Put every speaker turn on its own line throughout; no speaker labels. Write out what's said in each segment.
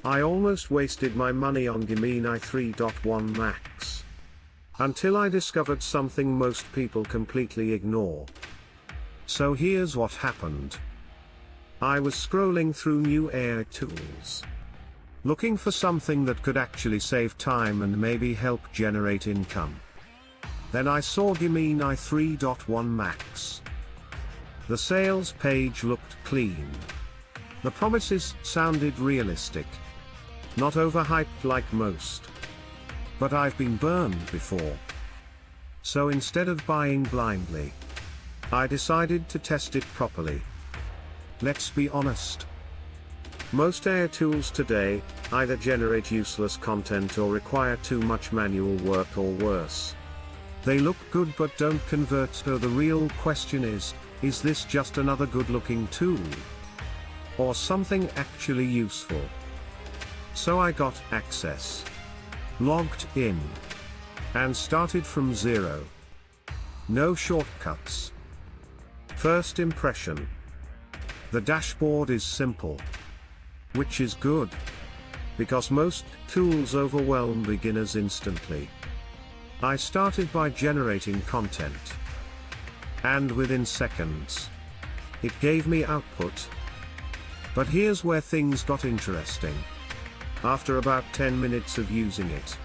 I almost wasted my money on GeminAi3.1 MAX. Until I discovered something most people completely ignore. So here's what happened. I was scrolling through new AI tools, looking for something that could actually save time and maybe help generate income. Then I saw GeminAi3.1 MAX. The sales page looked clean. The promises sounded realistic. Not overhyped like most. But I've been burned before. So instead of buying blindly, I decided to test it properly. Let's be honest. Most AI tools today either generate useless content or require too much manual work or worse. They look good but don't convert, so the real question is this just another good-looking tool? Or something actually useful? So I got access, logged in, and started from zero. No shortcuts. First impression. The dashboard is simple. Which is good, because most tools overwhelm beginners instantly. I started by generating content. And within seconds, it gave me output. But here's where things got interesting. After about 10 minutes of using it,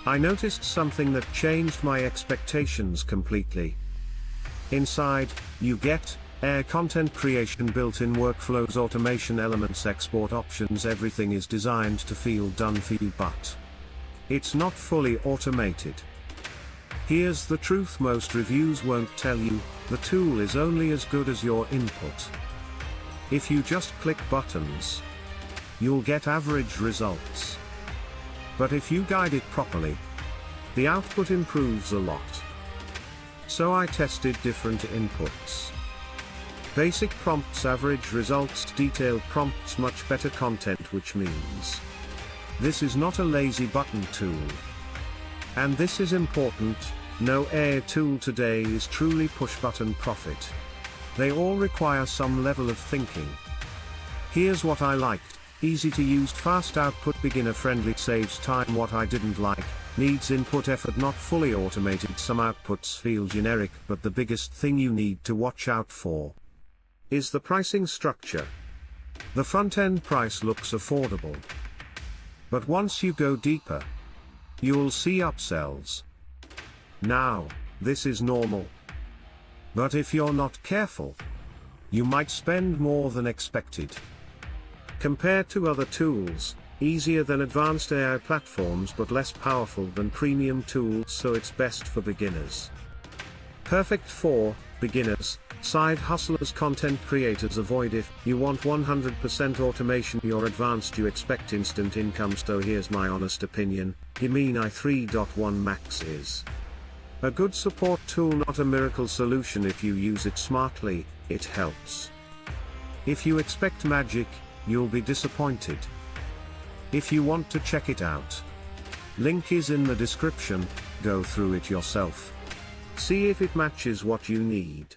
I noticed something that changed my expectations completely. Inside, you get AI content creation, built-in workflows, automation elements, export options. Everything is designed to feel done for you, but it's not fully automated. Here's the truth: most reviews won't tell you the tool is only as good as your input. If you just click buttons, you'll get average results. But if you guide it properly, the output improves a lot. So I tested different inputs. Basic prompts, average results; detailed prompts, much better content, which means this is not a lazy button tool. And this is important, no AI tool today is truly push-button profit. They all require some level of thinking. Here's what I liked: easy to use, fast output, beginner-friendly, saves time. What I didn't like: needs input effort, not fully automated. Some outputs feel generic, but the biggest thing you need to watch out for is the pricing structure. The front-end price looks affordable, but once you go deeper, you'll see upsells. Now, this is normal. But if you're not careful, you might spend more than expected. Compared to other tools, easier than advanced AI platforms but less powerful than premium tools, so it's best for beginners. Perfect for beginners, side hustlers, content creators. Avoid if you want 100% automation, you're advanced, you expect instant income. So here's my honest opinion: GeminAi3.1 MAX is a good support tool, not a miracle solution. If you use it smartly, it helps. If you expect magic, you'll be disappointed. If you want to check it out, link is in the description. Go through it yourself. See if it matches what you need.